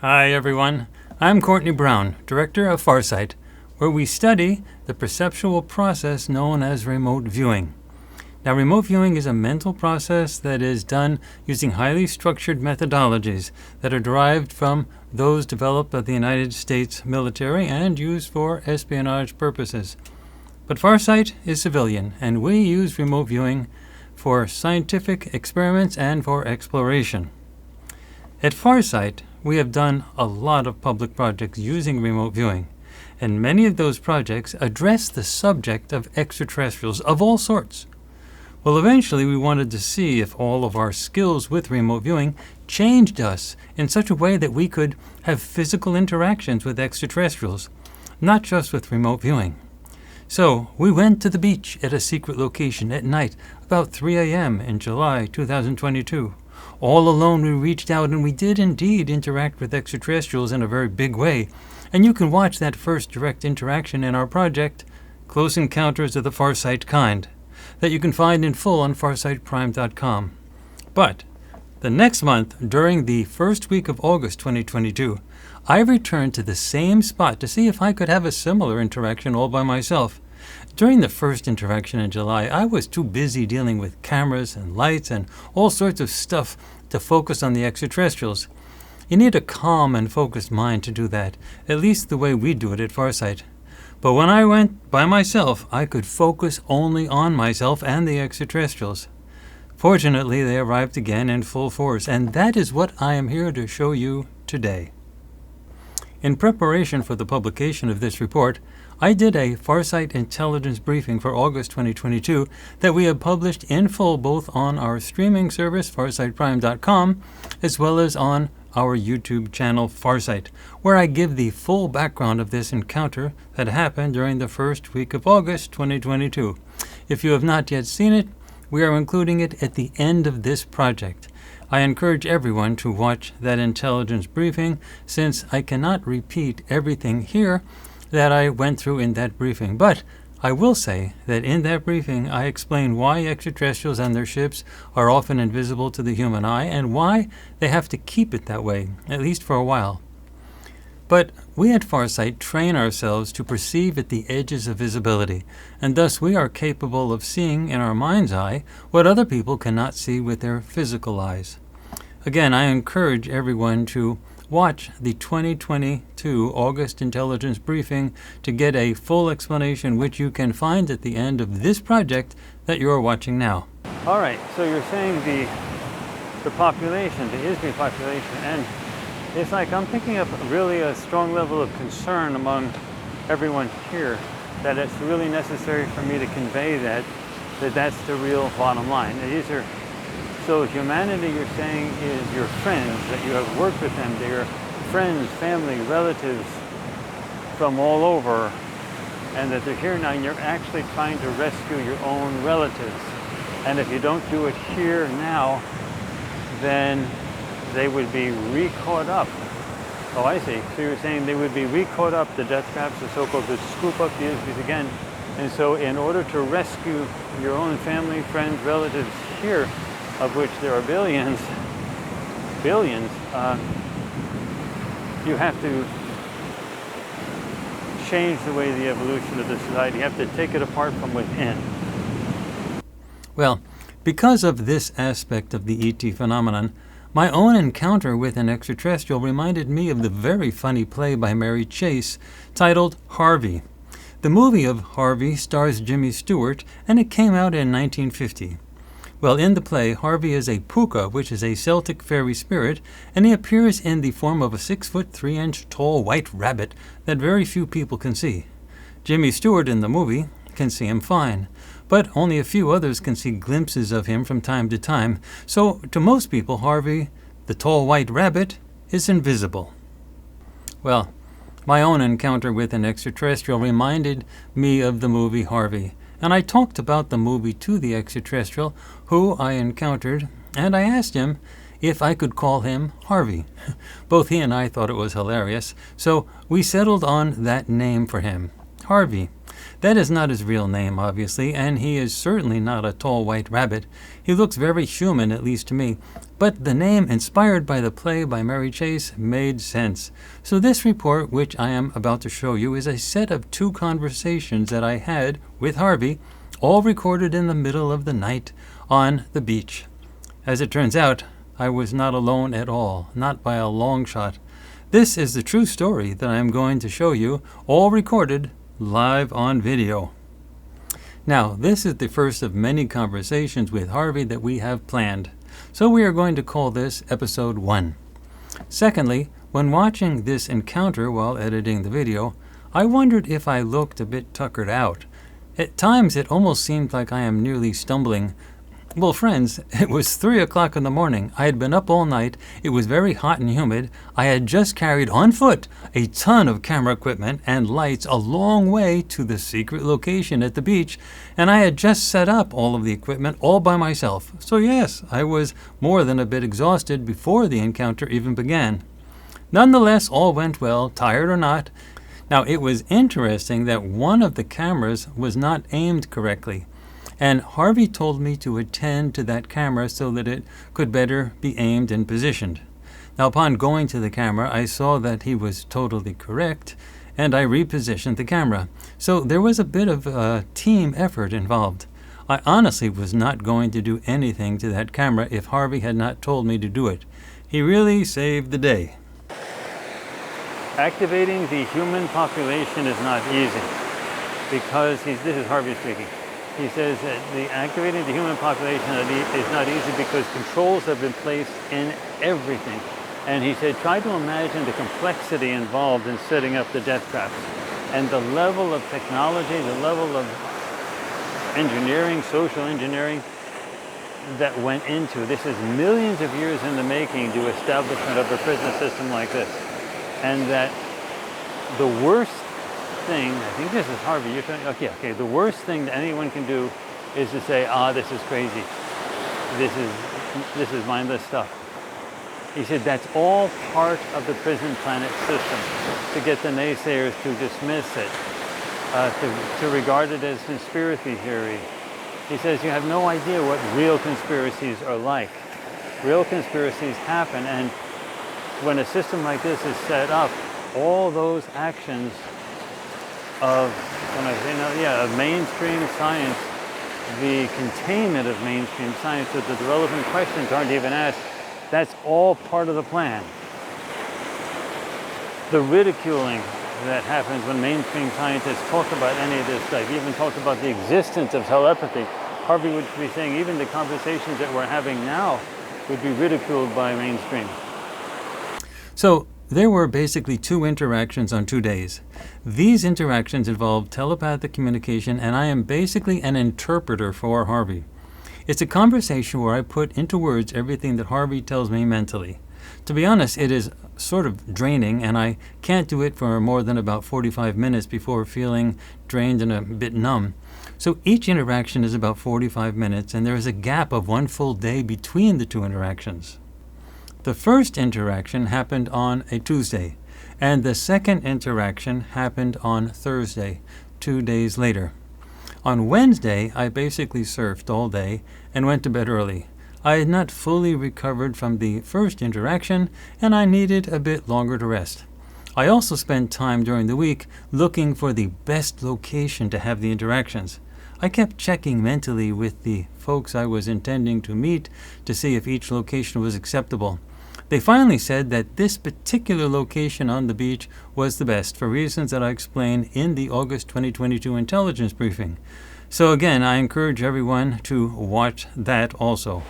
Hi everyone, I'm Courtney Brown, Director of Farsight, where we study the perceptual process known as remote viewing. Now, remote viewing is a mental process that is done using highly structured methodologies that are derived from those developed by the United States military and used for espionage purposes. But Farsight is civilian, and we use remote viewing for scientific experiments and for exploration. At Farsight, we have done a lot of public projects using remote viewing, and many of those projects address the subject of extraterrestrials of all sorts. Well, eventually we wanted to see if all of our skills with remote viewing changed us in such a way that we could have physical interactions with extraterrestrials, not just with remote viewing. So we went to the beach at a secret location at night, about 3 a.m. in July 2022. All alone we reached out, and we did indeed interact with extraterrestrials in a very big way. And you can watch that first direct interaction in our project, Close Encounters of the Farsight Kind, that you can find in full on farsightprime.com. But the next month, during the first week of August 2022, I returned to the same spot to see if I could have a similar interaction all by myself. During the first interaction in July, I was too busy dealing with cameras and lights and all sorts of stuff to focus on the extraterrestrials. You need a calm and focused mind to do that, at least the way we do it at Farsight. But when I went by myself, I could focus only on myself and the extraterrestrials. Fortunately, they arrived again in full force, and that is what I am here to show you today. In preparation for the publication of this report, I did a Farsight intelligence briefing for August 2022 that we have published in full both on our streaming service, farsightprime.com, as well as on our YouTube channel, Farsight, where I give the full background of this encounter that happened during the first week of August 2022. If you have not yet seen it, we are including it at the end of this project. I encourage everyone to watch that intelligence briefing, since I cannot repeat everything here that I went through in that briefing. But I will say that in that briefing I explain why extraterrestrials and their ships are often invisible to the human eye and why they have to keep it that way, at least for a while. But we at Farsight train ourselves to perceive at the edges of visibility, and thus we are capable of seeing in our mind's eye what other people cannot see with their physical eyes. Again, I encourage everyone to watch the 2022 August intelligence briefing to get a full explanation, which you can find at the end of this project that you are watching now. All right, so you're saying the population, the Izmir population, and it's like I'm picking up really a strong level of concern among everyone here that it's really necessary for me to convey that's the real bottom line. So humanity, you're saying, is your friends, that you have worked with them. They're friends, family, relatives from all over, and that they're here now, and you're actually trying to rescue your own relatives. And if you don't do it here now, then they would be re-caught up. Oh, I see. So you're saying they would be re-caught up, the death traps, the so-called, to scoop up the Israelis again. And so in order to rescue your own family, friends, relatives here, of which there are billions, you have to change the way the evolution of the society. You have to take it apart from within. Well, because of this aspect of the ET phenomenon, my own encounter with an extraterrestrial reminded me of the very funny play by Mary Chase titled Harvey. The movie of Harvey stars Jimmy Stewart, and it came out in 1950. Well, in the play, Harvey is a puka, which is a Celtic fairy spirit, and he appears in the form of a 6'3" tall white rabbit that very few people can see. Jimmy Stewart in the movie can see him fine, but only a few others can see glimpses of him from time to time, so to most people, Harvey, the tall white rabbit, is invisible. Well, my own encounter with an extraterrestrial reminded me of the movie Harvey, and I talked about the movie to the extraterrestrial who I encountered, and I asked him if I could call him Harvey. Both he and I thought it was hilarious, so we settled on that name for him, Harvey. That is not his real name, obviously, and he is certainly not a tall white rabbit. He looks very human, at least to me. But the name, inspired by the play by Mary Chase, made sense. So this report, which I am about to show you, is a set of 2 conversations that I had with Harvey, all recorded in the middle of the night on the beach. As it turns out, I was not alone at all, not by a long shot. This is the true story that I am going to show you, all recorded live on video. Now, this is the first of many conversations with Harvey that we have planned, so we are going to call this episode 1. Secondly, when watching this encounter while editing the video, I wondered if I looked a bit tuckered out. At times, it almost seemed like I am nearly stumbling. Well, friends, it was 3 o'clock in the morning. I had been up all night. It was very hot and humid. I had just carried on foot a ton of camera equipment and lights a long way to the secret location at the beach, and I had just set up all of the equipment all by myself. So yes, I was more than a bit exhausted before the encounter even began. Nonetheless, all went well, tired or not. Now, it was interesting that one of the cameras was not aimed correctly, and Harvey told me to attend to that camera so that it could better be aimed and positioned. Now, upon going to the camera, I saw that he was totally correct, and I repositioned the camera. So there was a bit of a team effort involved. I honestly was not going to do anything to that camera if Harvey had not told me to do it. He really saved the day. Activating the human population is not easy because this is Harvey speaking. He says that activating the human population is not easy because controls have been placed in everything. And he said, try to imagine the complexity involved in setting up the death traps and the level of technology, the level of engineering, social engineering that went into this. Is millions of years in the making to establishment of a prison system like this. And that the worst thing, I think this is Harvey, you're saying, okay, the worst thing that anyone can do is to say, this is crazy. This is mindless stuff. He said that's all part of the prison planet system, to get the naysayers to dismiss it, to regard it as conspiracy theory. He says you have no idea what real conspiracies are like. Real conspiracies happen, and when a system like this is set up, all those actions of mainstream science, the containment of mainstream science, so that the relevant questions aren't even asked, that's all part of the plan. The ridiculing that happens when mainstream scientists talk about any of this stuff, even talk about the existence of telepathy. Harvey would be saying even the conversations that we're having now would be ridiculed by mainstream. So there were basically 2 interactions on 2 days. These interactions involved telepathic communication, and I am basically an interpreter for Harvey. It's a conversation where I put into words everything that Harvey tells me mentally. To be honest, it is sort of draining, and I can't do it for more than about 45 minutes before feeling drained and a bit numb. So each interaction is about 45 minutes, and there is a gap of 1 full day between the 2 interactions. The first interaction happened on a Tuesday, and the second interaction happened on Thursday, 2 days later. On Wednesday, I basically surfed all day and went to bed early. I had not fully recovered from the first interaction, and I needed a bit longer to rest. I also spent time during the week looking for the best location to have the interactions. I kept checking mentally with the folks I was intending to meet to see if each location was acceptable. They finally said that this particular location on the beach was the best for reasons that I explained in the August 2022 intelligence briefing. So again, I encourage everyone to watch that also.